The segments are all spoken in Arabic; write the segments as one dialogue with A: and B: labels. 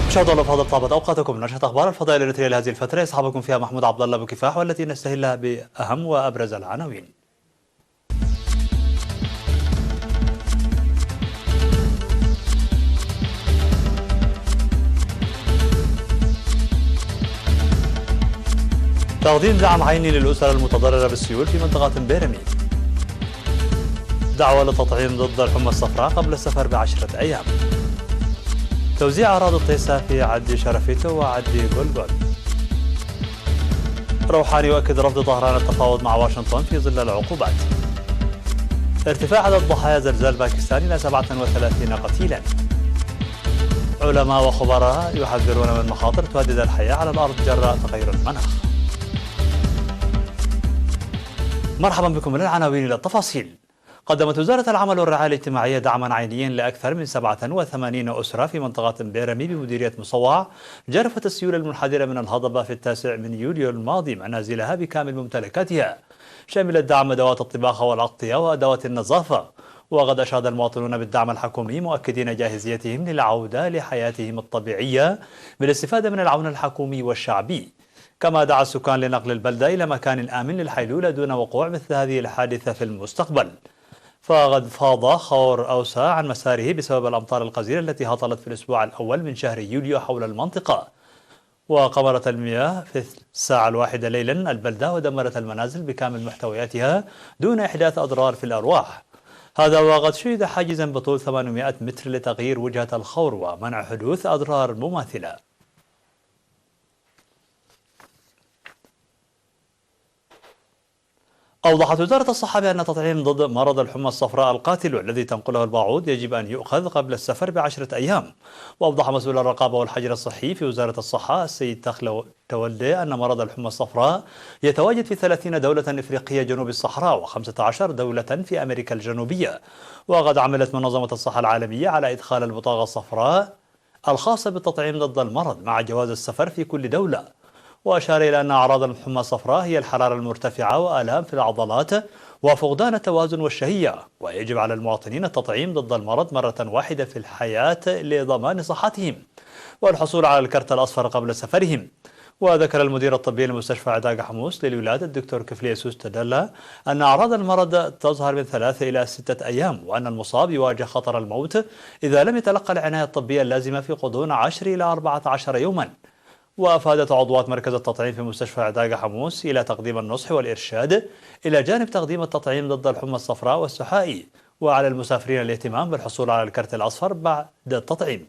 A: مشاهدينا الافاضل، طابت اوقاتكم. نشرة اخبار الفضائيه الاريتريه لهذه الفتره يصحبكم فيها محمود عبد الله بكفاح، والتي نستهلها باهم وابرز العناوين. تقديم دعم عيني للاسر المتضرره بالسيول في منطقه بيرمي. دعوه للتطعيم ضد الحمى الصفراء قبل السفر ب10 أيام. توزيع أراضي الطيسة في عدي شرفيتو وعدي جولجول. روحاني يؤكد رفض طهران التفاوض مع واشنطن في ظل العقوبات. ارتفاع عدد ضحايا زلزال باكستان إلى 37 قتيلا. علماء وخبراء يحذرون من مخاطر تهدد الحياة على الأرض جراء تغير المناخ. مرحبا بكم من العناوين إلى التفاصيل. قدمت وزارة العمل والرعاية الاجتماعية دعما عينيا لأكثر من 87 أسرة في منطقة بيرمي بمديرية مصوع جرفت السيول المنحدرة من الهضبة في 9 يوليو الماضي منازلها بكامل ممتلكاتها، شملت دعم أدوات الطباخة والأغطية وأدوات النظافة. وقد أشاد المواطنون بالدعم الحكومي مؤكدين جاهزيتهم للعودة لحياتهم الطبيعية بالاستفادة من العون الحكومي والشعبي. كما دعا السكان لنقل البلدة إلى مكان آمن للحيلولة دون وقوع مثل هذه الحادثة في المستقبل. فقد فاض خور أوسع عن مساره بسبب الأمطار الغزيرة التي هطلت في الأسبوع الأول من شهر يوليو حول المنطقة، وقمرت المياه في الساعة 1 ليلا البلدة ودمرت المنازل بكامل محتوياتها دون إحداث أضرار في الأرواح. هذا وقد شيد حاجزا بطول 800 متر لتغيير وجهة الخور ومنع حدوث أضرار مماثلة. أوضحت وزارة الصحة بأن التطعيم ضد مرض الحمى الصفراء القاتل الذي تنقله البعوض يجب أن يؤخذ قبل السفر ب10 أيام. وأوضح مسؤول الرقابة والحجر الصحي في وزارة الصحة السيد تخلو تولي أن مرض الحمى الصفراء يتواجد في 30 دولة إفريقية جنوب الصحراء و15 دولة في أمريكا الجنوبية. وقد عملت منظمة الصحة العالمية على إدخال البطاقة الصفراء الخاصة بالتطعيم ضد المرض مع جواز السفر في كل دولة. وأشار إلى أن أعراض الحمى الصفراء هي الحرارة المرتفعة وآلام في العضلات وفقدان التوازن والشهية، ويجب على المواطنين التطعيم ضد المرض مرة واحدة في الحياة لضمان صحتهم والحصول على الكرت الأصفر قبل سفرهم. وذكر المدير الطبي لمستشفى عداقة حموس للولادة الدكتور كفليسوس تدلى أن أعراض المرض تظهر من 3 إلى 6 أيام، وأن المصاب يواجه خطر الموت إذا لم يتلقى العناية الطبية اللازمة في غضون 10 إلى 14 يوما. وأفادت عضوات مركز التطعيم في مستشفى عداقة حموس إلى تقديم النصح والإرشاد إلى جانب تقديم التطعيم ضد الحمى الصفراء والسحائي، وعلى المسافرين الاهتمام بالحصول على الكرت الأصفر بعد التطعيم.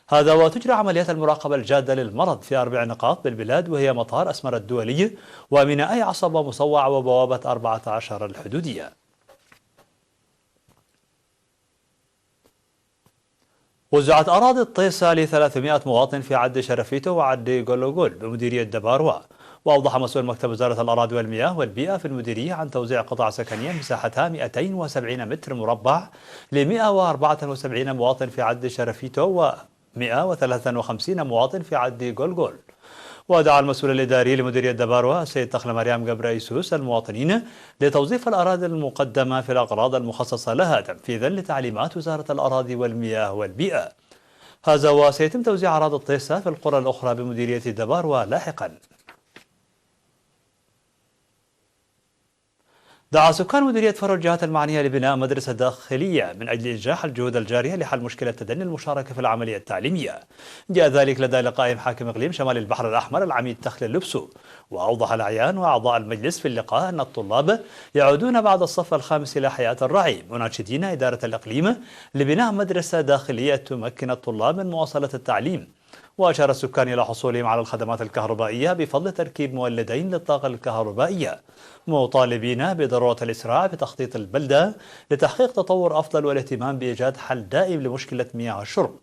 A: هذا وتجرى عمليات المراقبة الجادة للمرض في 4 نقاط بالبلاد، وهي مطار أسمر الدولي وميناء عصب ومصوع وبوابة 14 الحدودية. وزعت أراضي الطيسة ل300 مواطن في عدي شرفيتو وعدي جولوجول بمديرية دباروا. وأوضح مسؤول مكتب وزارة الأراضي والمياه والبيئة في المديرية عن توزيع قطع سكنية مساحتها 270 متر مربع ل 174 مواطن في عدي شرفيتو و 153 مواطن في عدي جولجول. ودعا المسؤول الإداري لمديرية دباروا السيد تخلى مريم جبر إيسوس المواطنين لتوظيف الأراضي المقدمة في الأغراض المخصصة لها تنفيذا لتعليمات وزارة الأراضي والمياه والبيئة. هذا وسيتم توزيع أراضي الطيسة في القرى الأخرى بمديرية دباروا لاحقا. دعا سكان مديرية فرع الجهات المعنية لبناء مدرسة داخلية من أجل إنجاح الجهود الجارية لحل مشكلة تدني المشاركة في العملية التعليمية. جاء ذلك لدى لقاء حاكم إقليم شمال البحر الأحمر العميد تخلى اللبسو. وأوضح الأعيان وأعضاء المجلس في اللقاء أن الطلاب يعودون بعد الصف الخامس إلى حياة الرعي، مناشدين إدارة الإقليم لبناء مدرسة داخلية تمكن الطلاب من مواصلة التعليم. وأشار السكان إلى حصولهم على الخدمات الكهربائية بفضل تركيب مولدين للطاقة الكهربائية، مطالبين بضرورة الإسراع بتخطيط البلدة لتحقيق تطور أفضل والاهتمام بإيجاد حل دائم لمشكلة مياه الشرب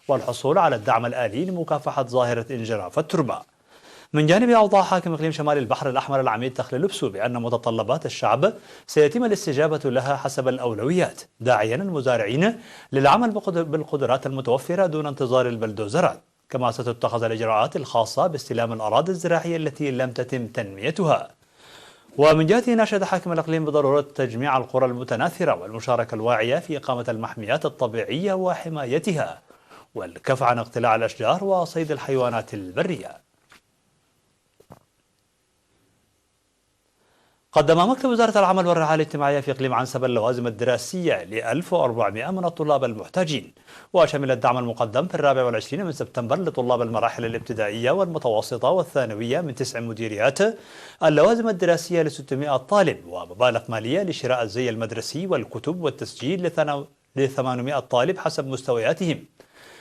A: والحصول على الدعم الآلي لمكافحة ظاهرة انجراف التربة. من جانبه أوضح حاكم إقليم شمال البحر الأحمر العميد تخلي لبسو بأن متطلبات الشعب سيتم الاستجابة لها حسب الأولويات، داعيا المزارعين للعمل بالقدرات المتوفرة دون انتظار البلدوزرات، كما ستتخذ الإجراءات الخاصة باستلام الأراضي الزراعية التي لم تتم تنميتها. ومن جهته ناشد حاكم الإقليم بضرورة تجميع القرى المتناثرة والمشاركة الواعية في إقامة المحميات الطبيعية وحمايتها، والكف عن اقتلاع الأشجار وصيد الحيوانات البرية. قدم مكتب وزارة العمل والرعاية الاجتماعية في إقليم عنسبة اللوازم الدراسية ل 1400 من الطلاب المحتاجين، وشمل الدعم المقدم في 24 من سبتمبر لطلاب المراحل الابتدائية والمتوسطة والثانوية من 9 مديريات اللوازم الدراسية ل 600 طالب، ومبالغ مالية لشراء الزي المدرسي والكتب والتسجيل ل 800 طالب حسب مستوياتهم،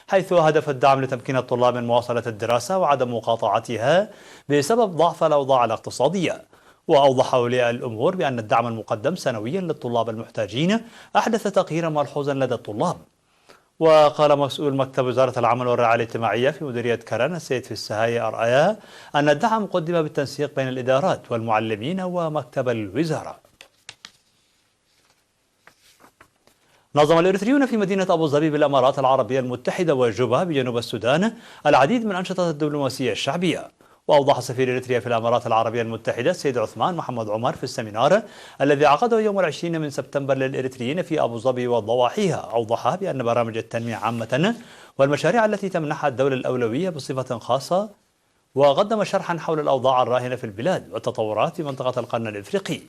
A: حيث هدف الدعم لتمكين الطلاب من مواصلة الدراسة وعدم مقاطعتها بسبب ضعف الأوضاع الاقتصادية. وأوضح أولياء الأمور بأن الدعم المقدم سنويا للطلاب المحتاجين أحدث تغييرا ملحوظا لدى الطلاب. وقال مسؤول مكتب وزارة العمل والرعاية الاجتماعية في مديرية كرن السيد في السهاية أرأيا أن الدعم قدم بالتنسيق بين الإدارات والمعلمين ومكتب الوزارة. نظم الإريتريون في مدينة أبو ظبي بالإمارات العربية المتحدة وجوبا بجنوب السودان العديد من أنشطة الدبلوماسية الشعبية. وأوضح سفير إريتريا في الإمارات العربية المتحدة السيد عثمان محمد عمر في السمينار الذي عقده يوم 20 من سبتمبر للإريتريين في أبو ظبي وضواحيها، أوضح بأن برامج التنمية عامة والمشاريع التي تمنحها الدولة الأولوية بصفة خاصة، وقدم شرحا حول الأوضاع الراهنة في البلاد والتطورات في منطقة القرن الإفريقي.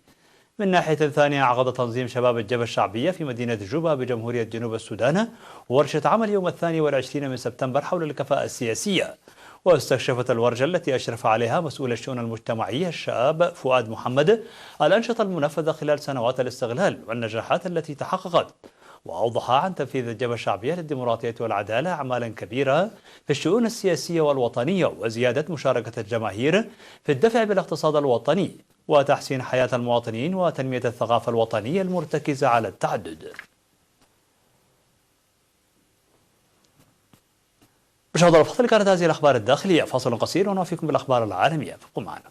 A: من ناحية ثانية، عقد تنظيم شباب الجبهة الشعبية في مدينة جوبا بجمهورية جنوب السودان ورشة عمل يوم 22 من سبتمبر حول الكفاءة السياسية، واستكشفت الورشة التي أشرف عليها مسؤول الشؤون المجتمعية الشاب فؤاد محمد الأنشطة المنفذة خلال سنوات الاستغلال والنجاحات التي تحققت. وأوضح عن تنفيذ الجبهة الشعبية للديمقراطية والعدالة أعمالا كبيرة في الشؤون السياسية والوطنية وزيادة مشاركة الجماهير في الدفع بالاقتصاد الوطني وتحسين حياة المواطنين وتنمية الثقافة الوطنية المرتكزة على التعدد. مشاهدينا الأفاضل، كانت هذه الأخبار الداخلية. فاصل قصير ونوافيكم بالأخبار العالمية، فابقوا معنا.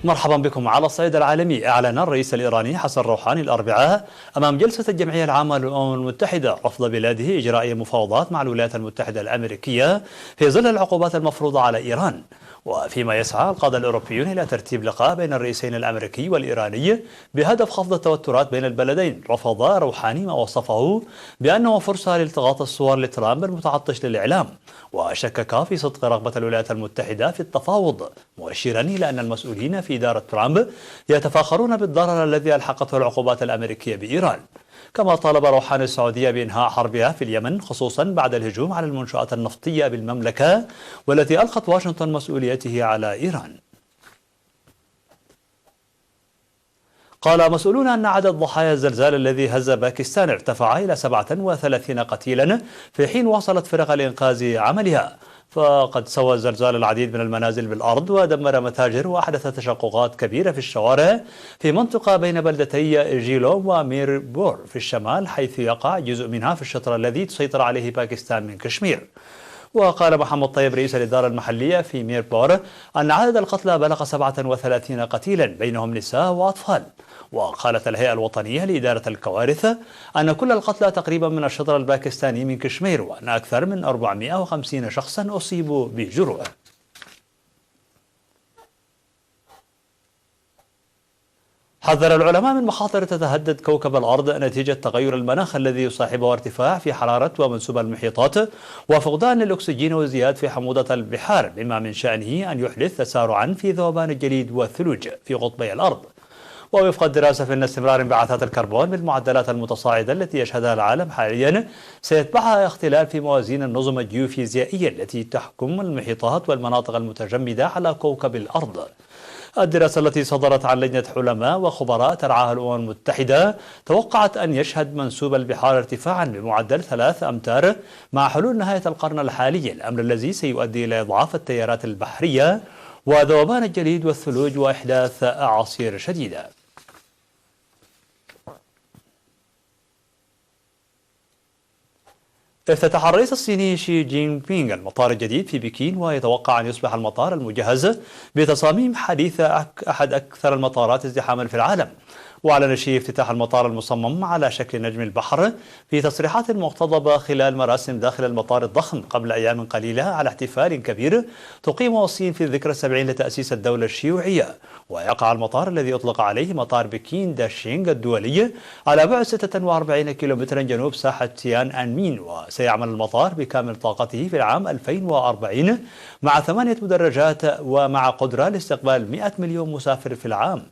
A: مرحبا بكم. على الصعيد العالمي، أعلن الرئيس الإيراني حسن روحاني الأربعاء أمام جلسة الجمعية العامة للأمم المتحدة رفض بلاده إجراء أي مفاوضات مع الولايات المتحدة الأمريكية في ظل العقوبات المفروضة على إيران. وفيما يسعى القادة الأوروبيون إلى ترتيب لقاء بين الرئيسين الأمريكي والإيراني بهدف خفض التوترات بين البلدين، رفض روحاني ما وصفه بأنه فرصة لالتقاط الصور لترامب المتعطش للإعلام، وشكك في صدق رغبة الولايات المتحدة في التفاوض، مؤشرا إلى أن المسؤولين في إدارة ترامب يتفاخرون بالضرر الذي ألحقته العقوبات الأمريكية بإيران. كما طالب روحاني السعودية بإنهاء حربها في اليمن، خصوصا بعد الهجوم على المنشآت النفطية بالمملكة والتي ألقت واشنطن مسؤوليته على إيران. قال مسؤولون أن عدد ضحايا الزلزال الذي هز باكستان ارتفع إلى 37 قتيلا، في حين واصلت فرق الإنقاذ عملها. فقد سوى الزلزال العديد من المنازل بالأرض ودمر متاجر وأحدث تشققات كبيرة في الشوارع في منطقة بين بلدتي جيلون وميربور في الشمال، حيث يقع جزء منها في الشطر الذي تسيطر عليه باكستان من كشمير. وقال محمد طيب رئيس الإدارة المحلية في ميربور أن عدد القتلى بلغ 37 قتيلا بينهم نساء وأطفال. وقالت الهيئة الوطنية لإدارة الكوارث أن كل القتلى تقريبا من الشطر الباكستاني من كشمير، وأن أكثر من 450 شخصا أصيبوا بجروح. حذر العلماء من مخاطر تتهدد كوكب الأرض نتيجة تغير المناخ الذي يصاحبه ارتفاع في حرارة ومنسوب المحيطات وفقدان للأكسجين وازدياد في حموضة البحار، بما من شأنه أن يحدث تسارعا في ذوبان الجليد والثلوج في قطبي الأرض. ووفق الدراسة فإن استمرار انبعاثات الكربون بالمعدلات المتصاعدة التي يشهدها العالم حاليا سيتبعها اختلال في موازين النظم الجيوفيزيائية التي تحكم المحيطات والمناطق المتجمدة على كوكب الأرض. الدراسة التي صدرت عن لجنة علماء وخبراء ترعاها الأمم المتحدة توقعت أن يشهد منسوب البحار ارتفاعا بمعدل 3 أمتار مع حلول نهاية القرن الحالي، الأمر الذي سيؤدي إلى إضعاف التيارات البحرية وذوبان الجليد والثلوج وإحداث أعاصير شديدة. افتتح الرئيس الصيني شي جين بينغ المطار الجديد في بكين، ويتوقع أن يصبح المطار المجهز بتصاميم حديثة أحد أكثر المطارات ازدحاما في العالم. وأعلن شي افتتاح المطار المصمم على شكل نجم البحر في تصريحات مقتضبة خلال مراسم داخل المطار الضخم قبل أيام قليلة على احتفال كبير تقيمه الصين في الذكرى 70 لتأسيس الدولة الشيوعية. ويقع المطار الذي أطلق عليه مطار بكين داشينغ الدولي على بعد 46 كيلومترا جنوب ساحة تيان أنمين، وسيعمل المطار بكامل طاقته في العام 2040 مع 8 مدرجات ومع قدرة لاستقبال 100 مليون مسافر في العام.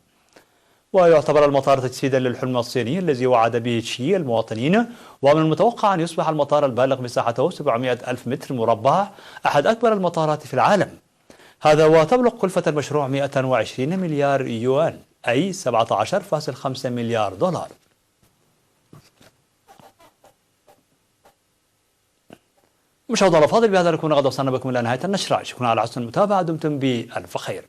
A: ويعتبر المطار تجسيدا للحلم الصيني الذي وعد به شي المواطنين، ومن المتوقع أن يصبح المطار البالغ مساحته 700 ألف متر مربع أحد أكبر المطارات في العالم. هذا وتبلغ كلفة المشروع 120 مليار يوان، أي 17.5 مليار دولار. مشاهدينا الأفاضل، بهذا نكون قد وصلنا بكم إلى نهاية النشرة. شكرا على حسن المتابعة، دمتم بألف خير.